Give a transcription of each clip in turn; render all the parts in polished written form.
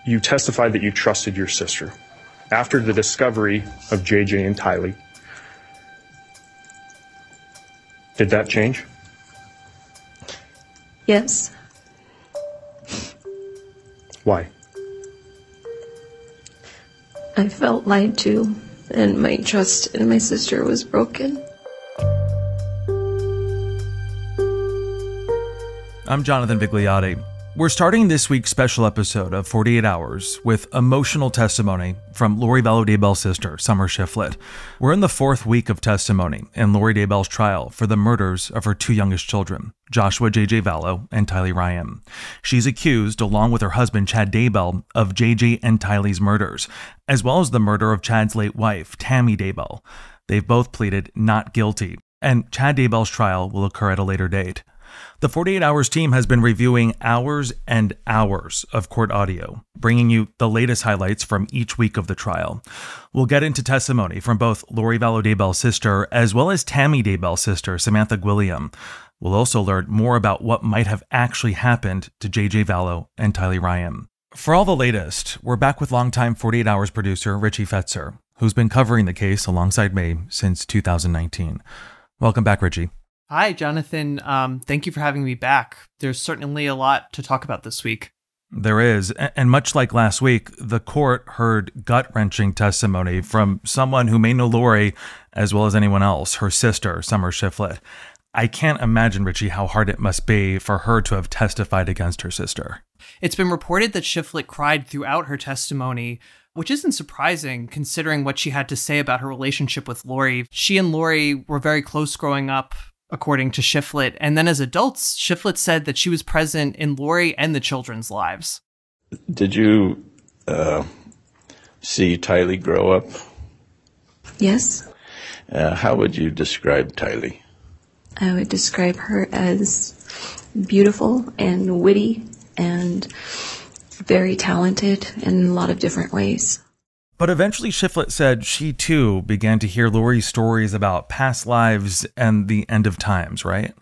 You testified that you trusted your sister. After the discovery of JJ and Tylee, did that change? Yes. Why? I felt lied to, and my trust in my sister was broken. I'm Jonathan Vigliotti. We're starting this week's special episode of 48 Hours with emotional testimony from Lori Vallow Daybell's sister, Summer Shiflet. We're in the fourth week of testimony in Lori Daybell's trial for the murders of her two youngest children, Joshua JJ Vallow and Tylee Ryan. She's accused, along with her husband Chad Daybell, of JJ and Tylee's murders, as well as the murder of Chad's late wife, Tammy Daybell. They've both pleaded not guilty, and Chad Daybell's trial will occur at a later date. The 48 Hours team has been reviewing hours and hours of court audio, bringing you the latest highlights from each week of the trial. We'll get into testimony from both Lori Vallow Daybell's sister as well as Tammy Daybell's sister, Samantha Gwilliam. We'll also learn more about what might have actually happened to JJ Vallow and Tylee Ryan. For all the latest, we're back with longtime 48 Hours producer Richie Fetzer, who's been covering the case alongside me since 2019. Welcome back, Richie. Hi, Jonathan. Thank you for having me back. There's certainly a lot to talk about this week. There is. And much like last week, the court heard gut-wrenching testimony from someone who may know Lori as well as anyone else, her sister, Summer Shiflet. I can't imagine, Richie, how hard it must be for her to have testified against her sister. It's been reported that Shiflet cried throughout her testimony, which isn't surprising considering what she had to say about her relationship with Lori. She and Lori were very close growing up, according to Shiflet. And then as adults, Shiflet said that she was present in Lori and the children's lives. Did you see Tylee grow up? Yes. How would you describe Tylee? I would describe her as beautiful and witty and very talented in a lot of different ways. But eventually Shiflet said she too began to hear Lori's stories about past lives and the end of times, right?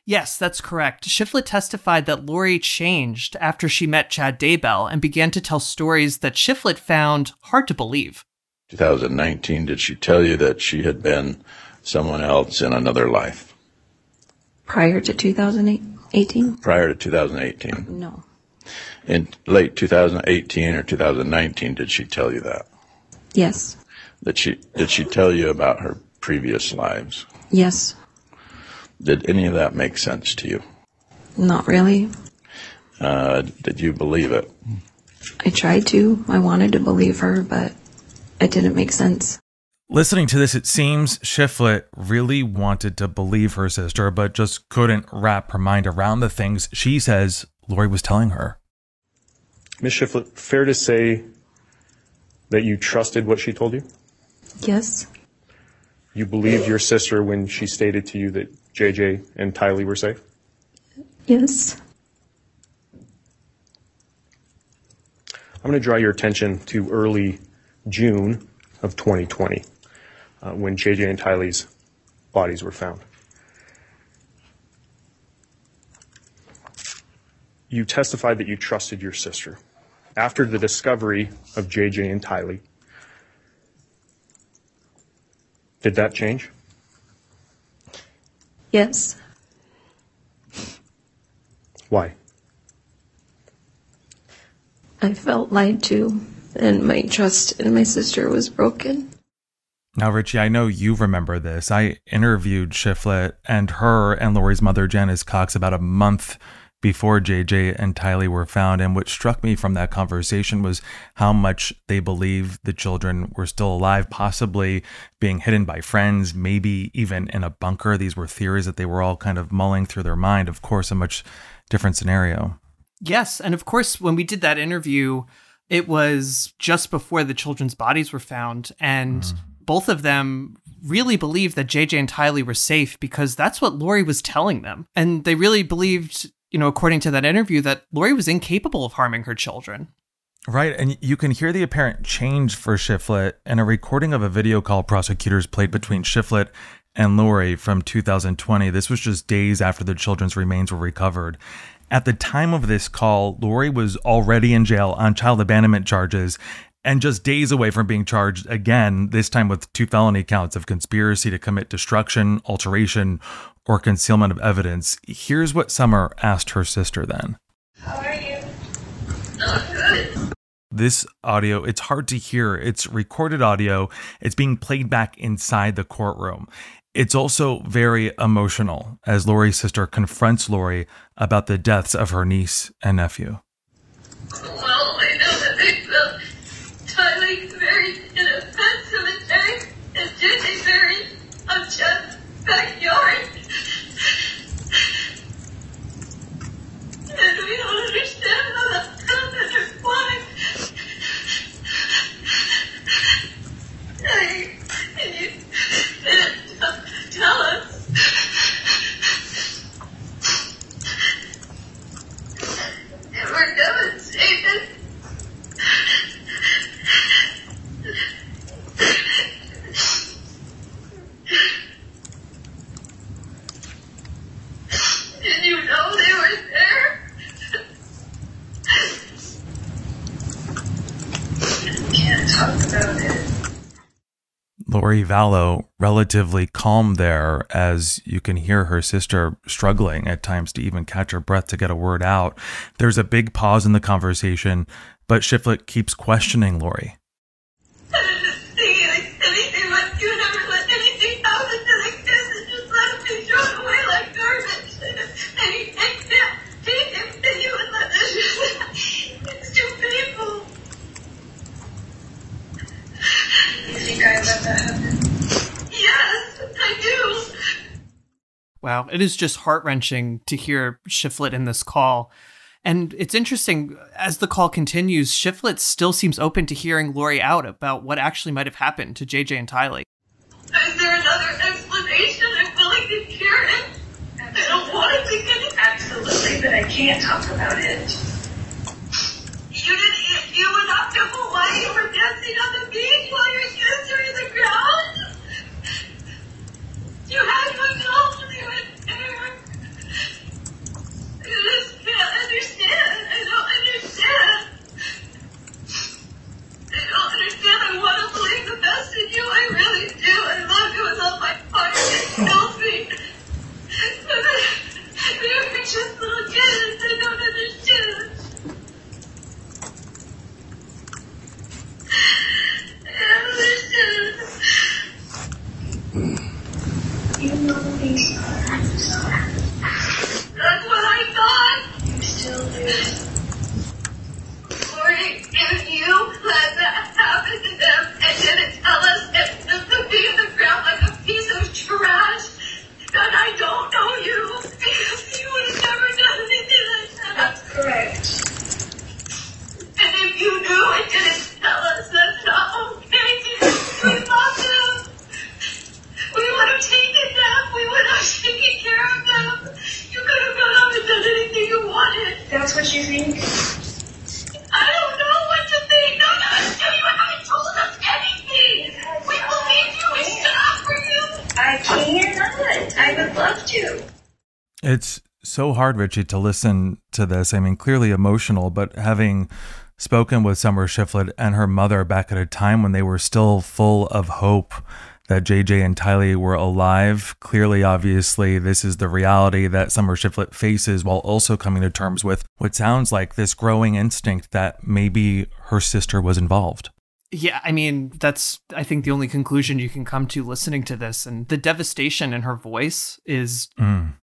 Yes, that's correct. Shiflet testified that Lori changed after she met Chad Daybell and began to tell stories that Shiflet found hard to believe. 2019, did she tell you that she had been someone else in another life? Prior to 2018? Prior to 2018? No. In late 2018 or 2019, did she tell you that? Yes. Did she tell you about her previous lives? Yes. Did any of that make sense to you? Not really. Did you believe it? I tried to. I wanted to believe her, but it didn't make sense. Listening to this, it seems Shiflet really wanted to believe her sister, but just couldn't wrap her mind around the things she says Lori was telling her. Ms. Shiflet, fair to say that you trusted what she told you? Yes. You believed your sister when she stated to you that JJ and Tylee were safe? Yes. I'm going to draw your attention to early June of 2020, when JJ and Tylee's bodies were found. You testified that you trusted your sister. After the discovery of JJ and Tylee, did that change? Yes. Why? I felt lied to, and my trust in my sister was broken. Now, Richie, I know you remember this. I interviewed Shiflet and her and Lori's mother, Janice Cox, about a month before JJ and Tylee were found. And what struck me from that conversation was how much they believed the children were still alive, possibly being hidden by friends, maybe even in a bunker. These were theories that they were all kind of mulling through their mind. Of course, a much different scenario. Yes. And of course, when we did that interview, it was just before the children's bodies were found. And both of them really believed that JJ and Tylee were safe because that's what Lori was telling them. And they really believed, you know, according to that interview, that Lori was incapable of harming her children. Right. And you can hear the apparent change for Shiflet in a recording of a video call prosecutors played between Shiflet and Lori from 2020. This was just days after the children's remains were recovered. At the time of this call, Lori was already in jail on child abandonment charges and just days away from being charged again, this time with 2 felony counts of conspiracy to commit destruction, alteration, or concealment of evidence. Here's what Summer asked her sister then. How are you? Oh, good. This audio, it's hard to hear. It's recorded audio. It's being played back inside the courtroom. It's also very emotional as Lori's sister confronts Lori about the deaths of her niece and nephew. Well, I know that they felt Tylee buried in a pet cemetery and JJ buried on Chad's backyard. And we don't understand how that happened or why. And you didn't tell us. And we're devastated. Did you know they were there? I can't talk about it. Lori Vallow, relatively calm there, as you can hear her sister struggling at times to even catch her breath to get a word out. There's a big pause in the conversation, but Shiflet keeps questioning Lori. I didn't think anything, but you never let anything happen to the kids and just let them be thrown away like garbage. And you would let them just... It's too painful. You think I let that happen? Yes, I do. Wow, it is just heart-wrenching to hear Shiflet in this call. And it's interesting, as the call continues, Shiflet still seems open to hearing Lori out about what actually might have happened to JJ and Tylee. Is there another explanation? I'm willing to hear it. I don't want to think it. Absolutely, but I can't talk about it. You went up to Hawaii, you were dancing on the beach while your kids were in the ground? You had to adult when you went there. I just can't understand. I don't understand. I want to believe the best in you. I really do. I love you with all my heart. It kills me. But you're just little kids. I don't understand. You know these times. That's what I thought. You still do. Lori, if you let that happen to them and didn't tell us and just be in the ground like a piece of trash, then I don't know you because you would have never done anything like that. That's correct. And if you knew and didn't tell us, that's not okay. We love them. We would have taken them. We would have taken care of them. You could have gone up and done anything you wanted. That's what you think? I don't know what to think. No, you haven't told us anything. We believe you. We stood up for you. I cannot. I would love to. It's so hard, Richie, to listen to this. I mean, clearly emotional, but having spoken with Summer Shiflet and her mother back at a time when they were still full of hope that JJ and Tylee were alive. Clearly, obviously, this is the reality that Summer Shiflet faces while also coming to terms with what sounds like this growing instinct that maybe her sister was involved. Yeah, I mean, that's, I think, the only conclusion you can come to listening to this. And the devastation in her voice is,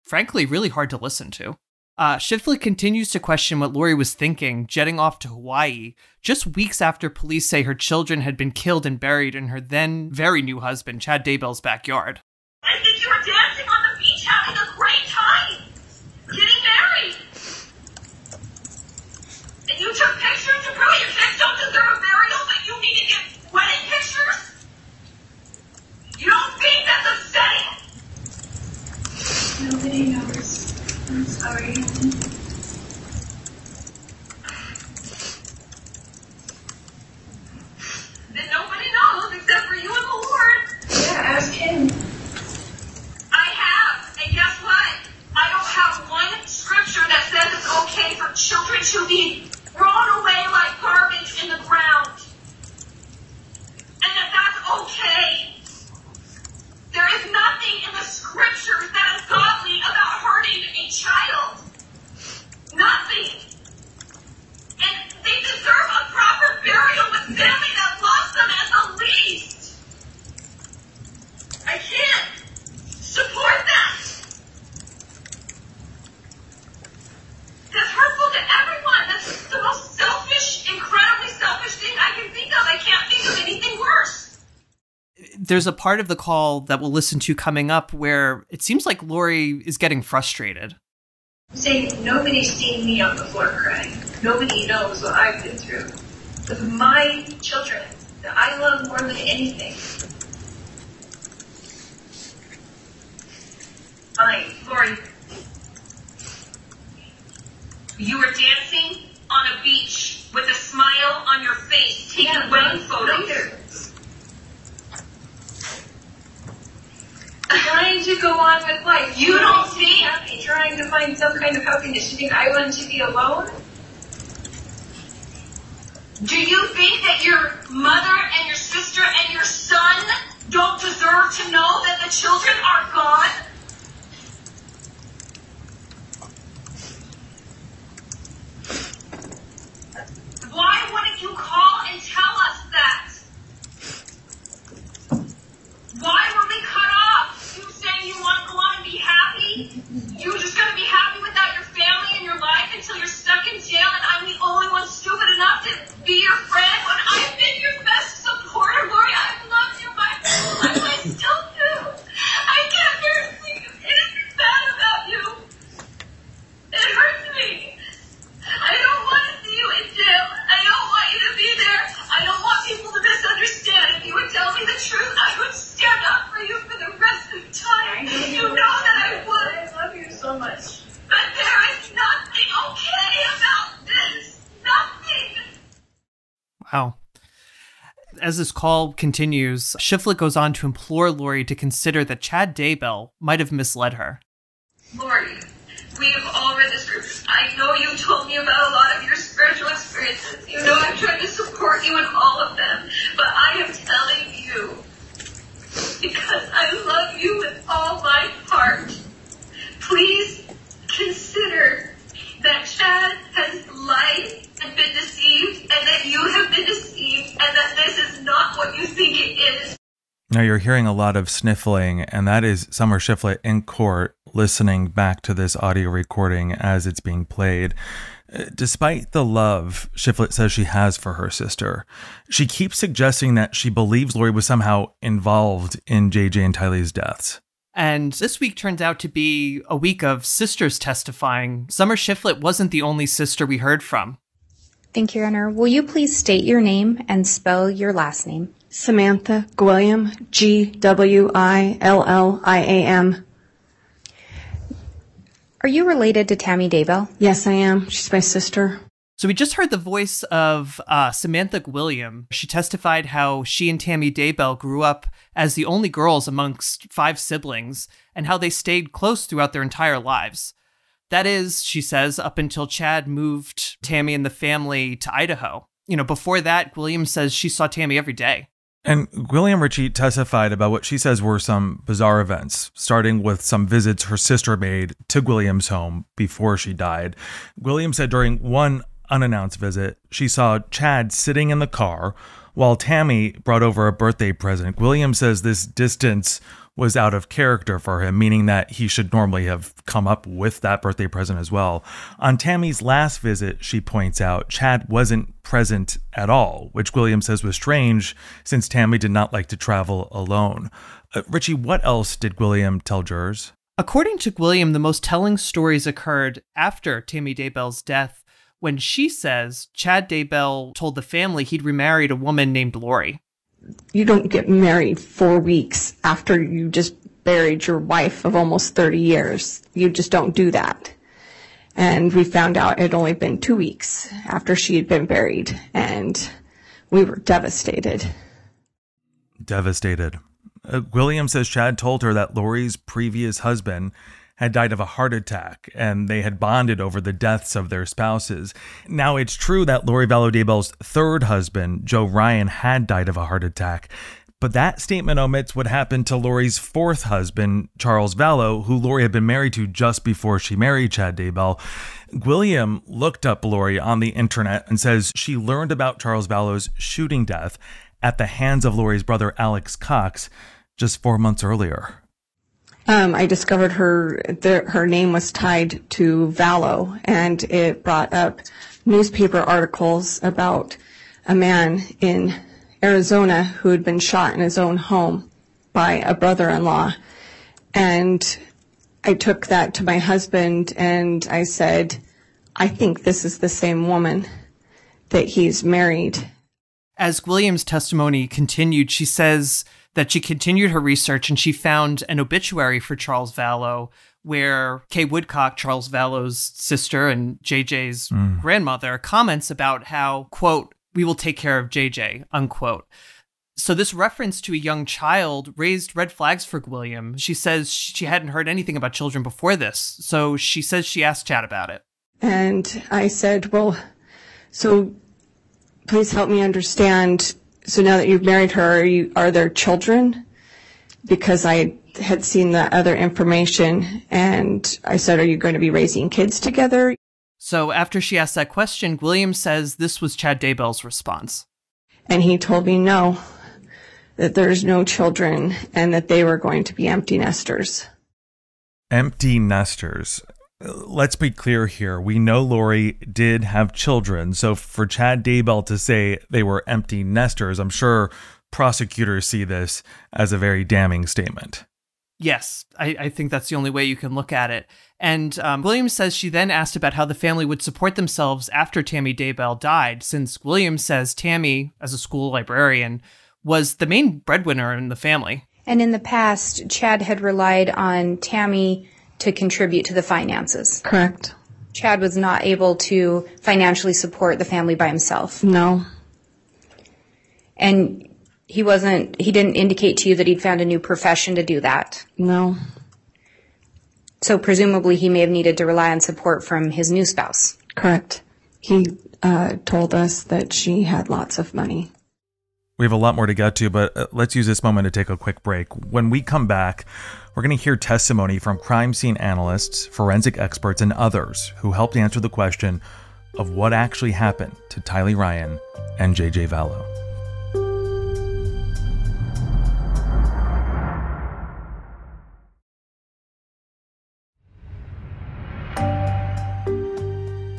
frankly, really hard to listen to. Shiflet continues to question what Lori was thinking, jetting off to Hawaii, just weeks after police say her children had been killed and buried in her then very new husband, Chad Daybell's backyard. I think you were dancing on the beach having a great time, getting married. And you took pictures to prove your kids don't deserve a burial, but you need to get wedding pictures? You don't think that's upsetting? Nobody knows. I'm sorry. Then nobody knows except for you and the Lord. Yeah, ask him. to be thrown away like garbage in the ground. And that's okay. There is nothing in the scriptures that is godly about hurting a child. Nothing. And they deserve a proper burial with family that lost them at the least. I can't support that. That's hurtful to everyone. That's the most selfish, incredibly selfish thing I can think of. I can't think of anything worse. There's a part of the call that we'll listen to coming up where it seems like Lori is getting frustrated. Saying, nobody's seen me on the floor crying. Nobody knows what I've been through. With my children that I love more than anything. Fine, Lori. You were dancing on a beach with a smile on your face, taking wedding photos. Trying to go on with life. You don't think happy, trying to find some kind of happiness. You think I want to be alone? Do you think that your mother and your sister and your son don't deserve to know that the children are gone? Why wouldn't you call and tell us that? Why were we cut off? You saying you want to go on and be happy? You're just going to be happy without your family and your life until you're stuck in jail and I'm the only one stupid enough to be your friend when I've been your best supporter, Lori. I've loved you my whole life. I still do. I can't bear to think of anything bad about you. It hurts me. I don't want to see you in jail. I don't want you to be there. I don't want people to misunderstand. If you would tell me the truth, I would stand up for you for the rest of time. You know that I would. I love you so much. But there is nothing okay about this. Nothing. Wow. As this call continues, Shiflet goes on to implore Lori to consider that Chad Daybell might have misled her. Lori, we have all read the scriptures. I know you told me about a lot of your spiritual experiences. You know I've tried to support you in all of them. But I am telling you, because I love you with all my heart, please consider that Chad has lied and been deceived, and that you have been deceived, and that this is not what you think it is. Now you're hearing a lot of sniffling, and that is Summer Shiflet in court listening back to this audio recording as it's being played. Despite the love Shiflet says she has for her sister, she keeps suggesting that she believes Lori was somehow involved in JJ and Tylee's deaths. And this week turned out to be a week of sisters testifying. Summer Shiflet wasn't the only sister we heard from. Thank you, Your Honor. Will you please state your name and spell your last name? Samantha Gwilliam, Gwilliam. Are you related to Tammy Daybell? Yes, I am. She's my sister. So we just heard the voice of Samantha Gwilliam. She testified how she and Tammy Daybell grew up as the only girls amongst 5 siblings and how they stayed close throughout their entire lives. That is, she says, up until Chad moved Tammy and the family to Idaho. You know, before that, Gwilliam says she saw Tammy every day. And Gwilliam Richie testified about what she says were some bizarre events, starting with some visits her sister made to Gwilliam's home before she died. Gwilliam said during one unannounced visit, she saw Chad sitting in the car while Tammy brought over a birthday present. Gwilliam says this distance was out of character for him, meaning that he should normally have come up with that birthday present as well. On Tammy's last visit, she points out, Chad wasn't present at all, which Gwilliam says was strange since Tammy did not like to travel alone. Richie, what else did Gwilliam tell jurors? According to Gwilliam, the most telling stories occurred after Tammy Daybell's death, when she says Chad Daybell told the family he'd remarried a woman named Lori. You don't get married 4 weeks after you just buried your wife of almost 30 years. You just don't do that. And we found out it had only been 2 weeks after she had been buried, and we were devastated. Devastated. Gwilliam says Chad told her that Lori's previous husband had died of a heart attack, and they had bonded over the deaths of their spouses. Now, it's true that Lori Vallow Daybell's third husband, Joe Ryan, had died of a heart attack, but that statement omits what happened to Lori's fourth husband, Charles Vallow, who Lori had been married to just before she married Chad Daybell. William looked up Lori on the internet and says she learned about Charles Vallow's shooting death at the hands of Lori's brother, Alex Cox, just 4 months earlier. I discovered her name was tied to Vallow, and it brought up newspaper articles about a man in Arizona who had been shot in his own home by a brother-in-law. And I took that to my husband and I said, I think this is the same woman that he's married. As William's testimony continued, she says that she continued her research and she found an obituary for Charles Vallow where Kay Woodcock, Charles Vallow's sister and JJ's grandmother, comments about how, quote, "We will take care of JJ," unquote. So this reference to a young child raised red flags for William. She says she hadn't heard anything about children before this. So she says she asked Chad about it. And I said, well, so please help me understand. So now that you've married her, are there children? Because I had seen the other information, and I said, are you going to be raising kids together? So after she asked that question, William says this was Chad Daybell's response. And he told me no, that there's no children and that they were going to be empty nesters. Empty nesters. Let's be clear here. We know Lori did have children, so for Chad Daybell to say they were empty nesters, I'm sure prosecutors see this as a very damning statement. Yes, I think that's the only way you can look at it. And Williams says she then asked about how the family would support themselves after Tammy Daybell died, since Williams says Tammy, as a school librarian, was the main breadwinner in the family. And in the past, Chad had relied on Tammy to contribute to the finances. Correct. Chad was not able to financially support the family by himself. No. And he didn't indicate to you that he'd found a new profession to do that. No. So presumably he may have needed to rely on support from his new spouse. Correct. He told us that she had lots of money. We have a lot more to get to, but let's use this moment to take a quick break. When we come back, we're going to hear testimony from crime scene analysts, forensic experts, and others who helped answer the question of what actually happened to Tylee Ryan and JJ Vallow.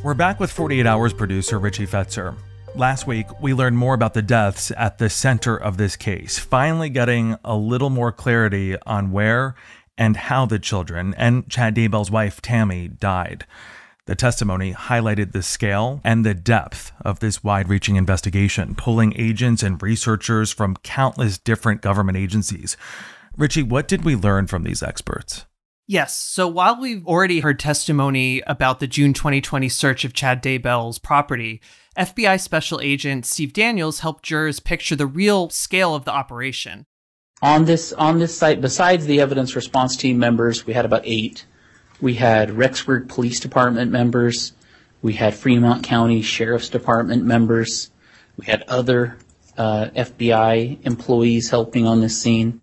We're back with 48 Hours producer Richie Fetzer. Last week, we learned more about the deaths at the center of this case, finally getting a little more clarity on where and how the children and Chad Daybell's wife, Tammy, died. The testimony highlighted the scale and the depth of this wide-reaching investigation, pulling agents and researchers from countless different government agencies. Richie, what did we learn from these experts? Yes. So while we've already heard testimony about the June 2020 search of Chad Daybell's property, FBI Special Agent Steve Daniels helped jurors picture the real scale of the operation. On this site, besides the evidence response team members, we had about 8. We had Rexburg Police Department members. We had Fremont County Sheriff's Department members. We had other FBI employees helping on this scene.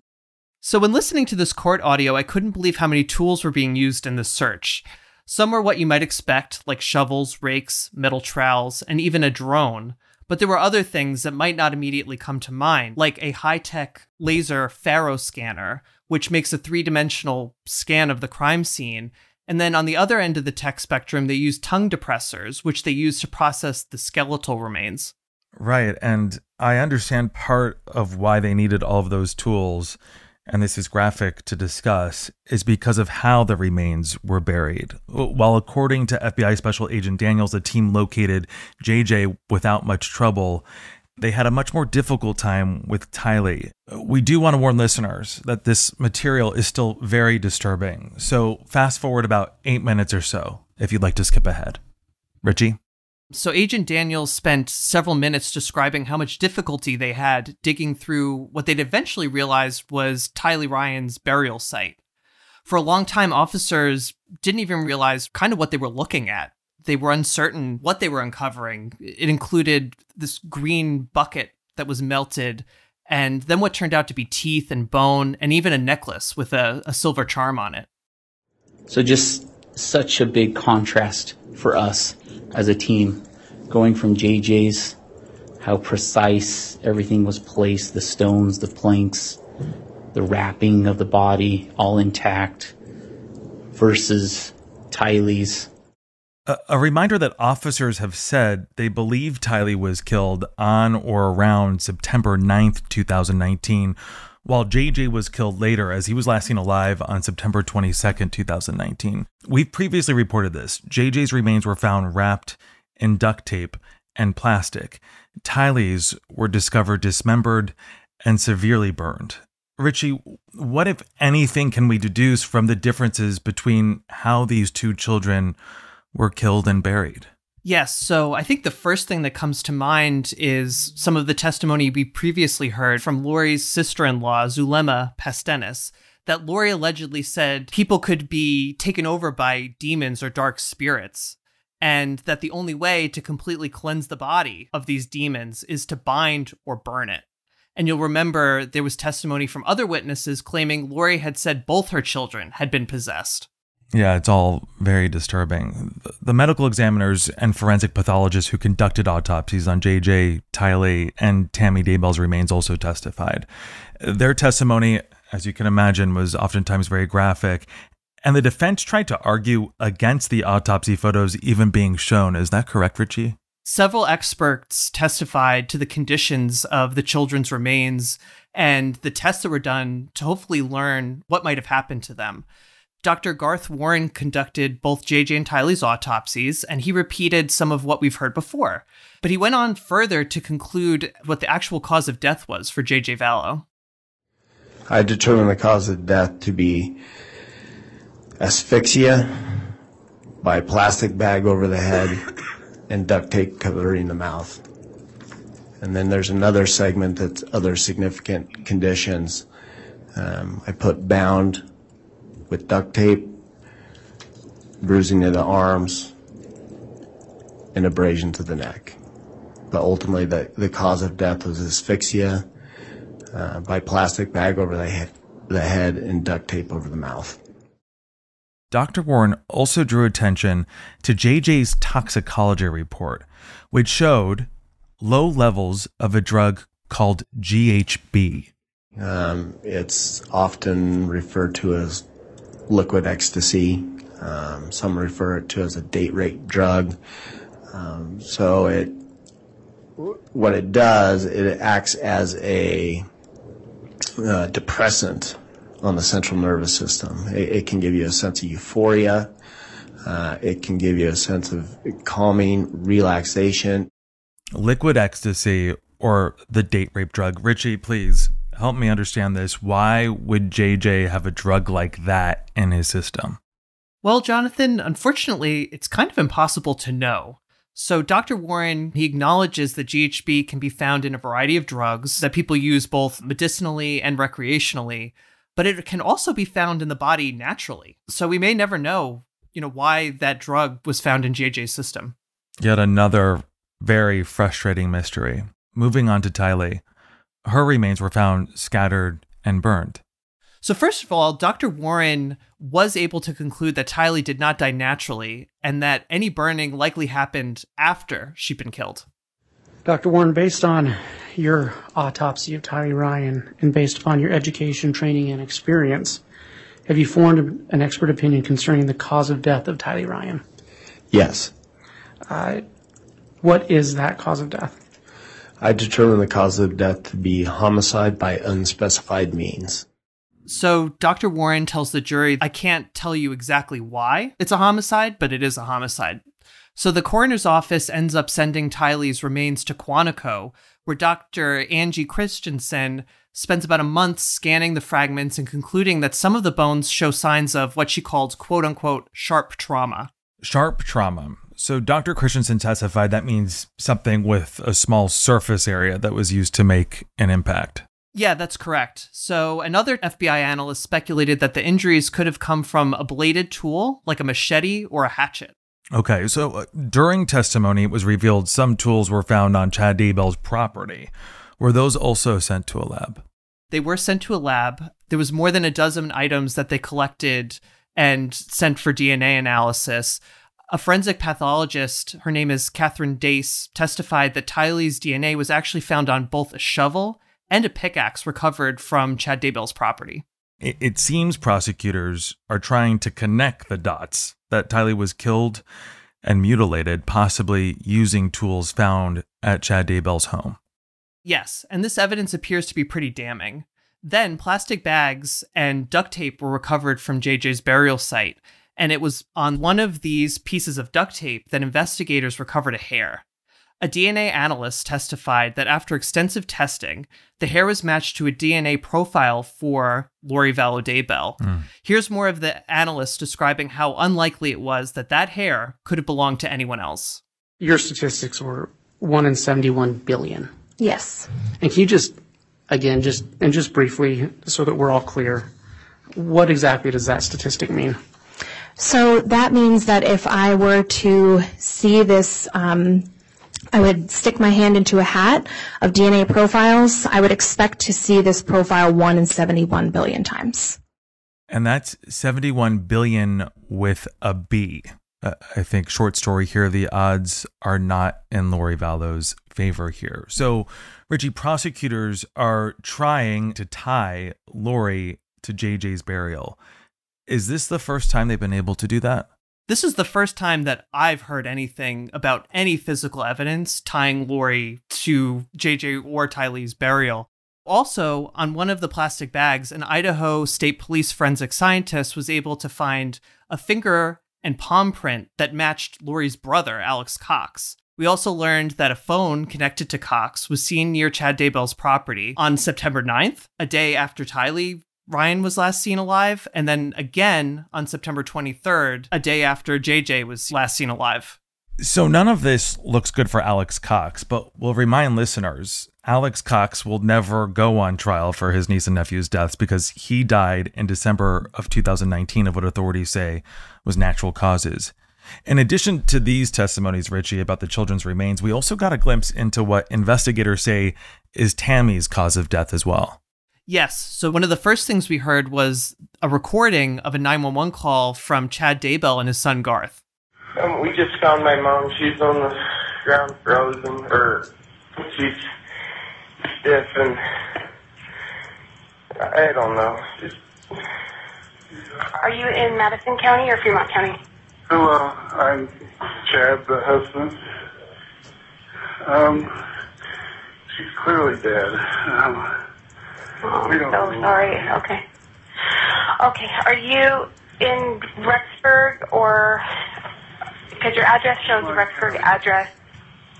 So when listening to this court audio, I couldn't believe how many tools were being used in this search. Some were what you might expect, like shovels, rakes, metal trowels, and even a drone. But there were other things that might not immediately come to mind, like a high-tech laser Faro scanner, which makes a 3-dimensional scan of the crime scene. And then on the other end of the tech spectrum, they use tongue depressors, which they use to process the skeletal remains. Right, and I understand part of why they needed all of those tools, and this is graphic to discuss, is because of how the remains were buried. While according to FBI Special Agent Daniels, the team located JJ without much trouble, they had a much more difficult time with Tylee. We do want to warn listeners that this material is still very disturbing, so fast forward about 8 minutes or so if you'd like to skip ahead. Richie? So Agent Daniels spent several minutes describing how much difficulty they had digging through what they'd eventually realized was Tylee Ryan's burial site. For a long time, officers didn't even realize kind of what they were looking at. They were uncertain what they were uncovering. It included this green bucket that was melted, and then what turned out to be teeth and bone, and even a necklace with a silver charm on it. So just such a big contrast for us as a team, going from JJ's, how precise everything was placed, the stones, the planks, the wrapping of the body, all intact, versus Tylee's. A reminder that officers have said they believe Tylee was killed on or around September 9th, 2019, while JJ was killed later as he was last seen alive on September 22nd, 2019. We've previously reported this. JJ's remains were found wrapped in duct tape and plastic. Tylee's were discovered dismembered and severely burned. Richie, what, if anything, can we deduce from the differences between how these two children were killed and buried? Yes, so I think the first thing that comes to mind is some of the testimony we previously heard from Lori's sister-in-law, Zulema Pastenis, that Lori allegedly said people could be taken over by demons or dark spirits, and that the only way to completely cleanse the body of these demons is to bind or burn it. And you'll remember there was testimony from other witnesses claiming Lori had said both her children had been possessed. Yeah, it's all very disturbing. The medical examiners and forensic pathologists who conducted autopsies on JJ, Tylee, and Tammy Daybell's remains also testified. Their testimony, as you can imagine, was oftentimes very graphic, and the defense tried to argue against the autopsy photos even being shown. Is that correct, Richie? Several experts testified to the conditions of the children's remains and the tests that were done to hopefully learn what might have happened to them. Dr. Garth Warren conducted both JJ and Tylee's autopsies, and he repeated some of what we've heard before. But he went on further to conclude what the actual cause of death was for JJ Vallow. I determined the cause of death to be asphyxia by plastic bag over the head and duct tape covering the mouth. And then there's another segment that's other significant conditions. I put bound with duct tape, bruising of the arms, and abrasion to the neck. But ultimately, the cause of death was asphyxia by plastic bag over the head and duct tape over the mouth. Dr. Warren also drew attention to JJ's toxicology report, which showed low levels of a drug called GHB. It's often referred to as liquid ecstasy. Some refer it to as a date rape drug. What it does, it acts as a depressant on the central nervous system. It can give you a sense of euphoria. It can give you a sense of calming, relaxation. Liquid ecstasy, or the date rape drug. Richie, please help me understand this. Why would JJ have a drug like that in his system? Well, Jonathan, unfortunately, it's kind of impossible to know. So Dr. Warren, he acknowledges that GHB can be found in a variety of drugs that people use both medicinally and recreationally, but it can also be found in the body naturally. So we may never know, why that drug was found in JJ's system. Yet another very frustrating mystery. Moving on to Tylee. Her remains were found scattered and burned. So first of all, Dr. Warren was able to conclude that Tylee did not die naturally and that any burning likely happened after she'd been killed. Dr. Warren, based on your autopsy of Tylee Ryan and based upon your education, training, and experience, have you formed an expert opinion concerning the cause of death of Tylee Ryan? Yes. What is that cause of death? I determined the cause of death to be homicide by unspecified means. So Dr. Warren tells the jury, I can't tell you exactly why it's a homicide, but it is a homicide. So the coroner's office ends up sending Tylee's remains to Quantico, where Dr. Angie Christensen spends about a month scanning the fragments and concluding that some of the bones show signs of what she calls quote-unquote sharp trauma. Sharp trauma. So Dr. Christensen testified that means something with a small surface area that was used to make an impact. Yeah, that's correct. So another FBI analyst speculated that the injuries could have come from a bladed tool, like a machete or a hatchet. Okay, so during testimony, it was revealed some tools were found on Chad Daybell's property. Were those also sent to a lab? They were sent to a lab. There was more than a dozen items that they collected and sent for DNA analysis. A forensic pathologist, her name is Catherine Dace, testified that Tylee's DNA was actually found on both a shovel and a pickaxe recovered from Chad Daybell's property. It seems prosecutors are trying to connect the dots that Tylee was killed and mutilated, possibly using tools found at Chad Daybell's home. Yes, and this evidence appears to be pretty damning. Then plastic bags and duct tape were recovered from JJ's burial site, and it was on one of these pieces of duct tape that investigators recovered a hair. A DNA analyst testified that after extensive testing, the hair was matched to a DNA profile for Lori Vallow Daybell. Here's more of the analyst describing how unlikely it was that that hair could have belonged to anyone else. Your statistics were 1 in 71 billion. Yes. And can you just briefly, so that we're all clear, what exactly does that statistic mean? So that means that if I were to see this, I would stick my hand into a hat of DNA profiles. I would expect to see this profile 1 in 71 billion times. And that's 71 billion with a B. I think short story here, the odds are not in Lori Vallow's favor here. So, Richie, prosecutors are trying to tie Lori to JJ's burial. Is this the first time they've been able to do that? This is the first time that I've heard anything about any physical evidence tying Lori to JJ or Tylee's burial. Also, on one of the plastic bags, an Idaho State Police forensic scientist was able to find a finger and palm print that matched Lori's brother, Alex Cox. We also learned that a phone connected to Cox was seen near Chad Daybell's property on September 9th, a day after Tylee Ryan was last seen alive, and then again on September 23rd, a day after JJ was last seen alive. So none of this looks good for Alex Cox, but we'll remind listeners, Alex Cox will never go on trial for his niece and nephew's deaths because he died in December of 2019 of what authorities say was natural causes. In addition to these testimonies, Richie, about the children's remains, we also got a glimpse into what investigators say is Tammy's cause of death as well. Yes. So one of the first things we heard was a recording of a 911 call from Chad Daybell and his son, Garth. We just found my mom. She's on the ground frozen, or she's stiff, and I don't know. Are you in Madison County or Fremont County? Hello, I'm Chad, the husband. She's clearly dead. I'm so sorry. Okay. Okay, are you in Rexburg or... Because your address shows the Rexburg address,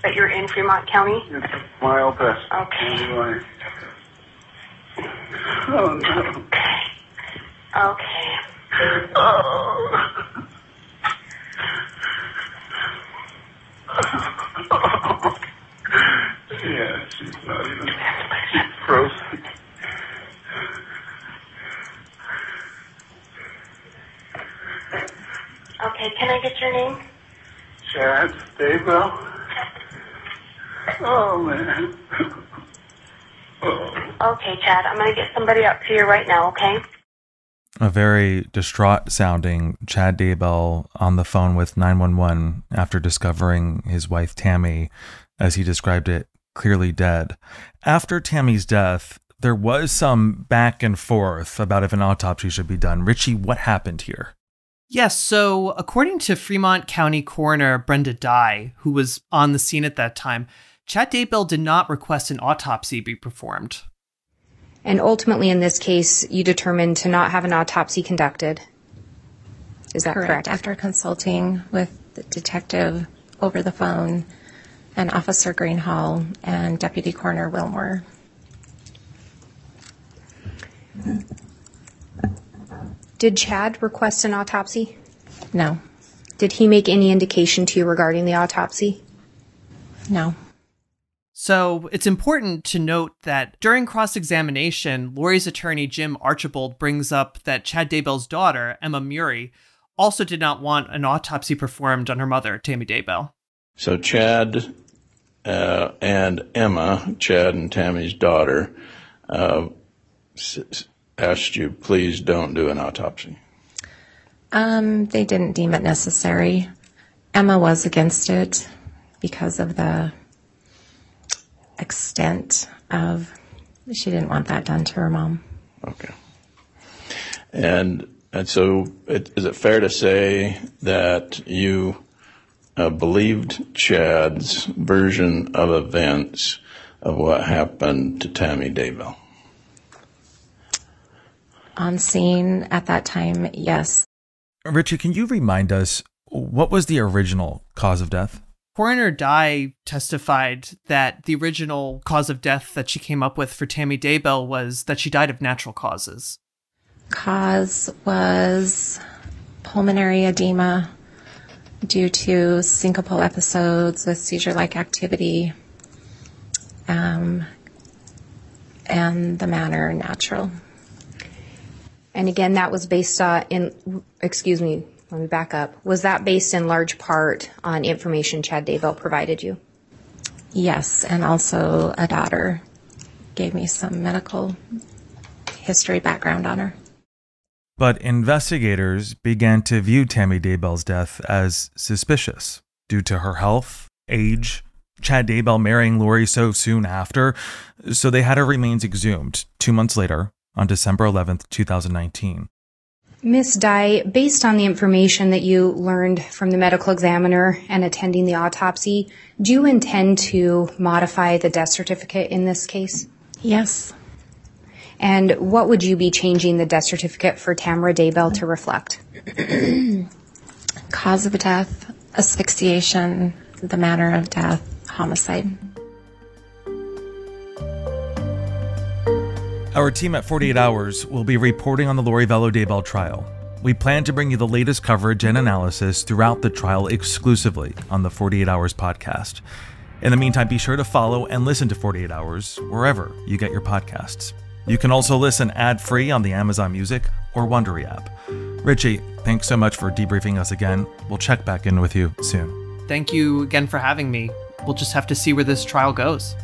but you're in Fremont County? It's a mile past. Okay. Anyway. Oh, no. Okay. Oh. Yeah, she's not even... She's frozen. Okay, can I get your name? Chad Daybell. Oh, man. Oh. Okay, Chad, I'm going to get somebody up to you right now, okay? A very distraught sounding Chad Daybell on the phone with 911 after discovering his wife Tammy, as he described it, clearly dead. After Tammy's death, there was some back and forth about if an autopsy should be done. Richie, what happened here? Yes, so according to Fremont County Coroner Brenda Dye, who was on the scene at that time, Chad Daybell did not request an autopsy be performed. And ultimately in this case, you determined to not have an autopsy conducted. Is that correct? After consulting with the detective over the phone and Officer Greenhall and Deputy Coroner Wilmore. Did Chad request an autopsy? No. Did he make any indication to you regarding the autopsy? No. So it's important to note that during cross-examination, Lori's attorney, Jim Archibald, brings up that Chad Daybell's daughter, Emma Murray, also did not want an autopsy performed on her mother, Tammy Daybell. So Chad and Emma, Chad and Tammy's daughter, asked you, please don't do an autopsy. They didn't deem it necessary. Emma was against it because of the extent of, she didn't want that done to her mom. Okay. And so is it fair to say that you believed Chad's version of events of what happened to Tammy Daybell? On scene at that time, yes. Richie, can you remind us, what was the original cause of death? Coroner Dye testified that the original cause of death that she came up with for Tammy Daybell was that she died of natural causes. Cause was pulmonary edema due to syncopal episodes with seizure-like activity, and the manner natural. And again, that was based let me back up. Was that based in large part on information Chad Daybell provided you? Yes, and also a daughter gave me some medical history background on her. But investigators began to view Tammy Daybell's death as suspicious due to her health, age, Chad Daybell marrying Lori so soon after, so they had her remains exhumed 2 months later on December 11th, 2019. Ms. Dye, based on the information that you learned from the medical examiner and attending the autopsy, do you intend to modify the death certificate in this case? Yes. And what would you be changing the death certificate for Tamara Daybell to reflect? Cause of death, asphyxiation, the manner of death, homicide. Our team at 48 Hours will be reporting on the Lori Vallow Daybell trial. We plan to bring you the latest coverage and analysis throughout the trial exclusively on the 48 Hours podcast. In the meantime, be sure to follow and listen to 48 Hours wherever you get your podcasts. You can also listen ad-free on the Amazon Music or Wondery app. Richie, thanks so much for debriefing us again. We'll check back in with you soon. Thank you again for having me. We'll just have to see where this trial goes.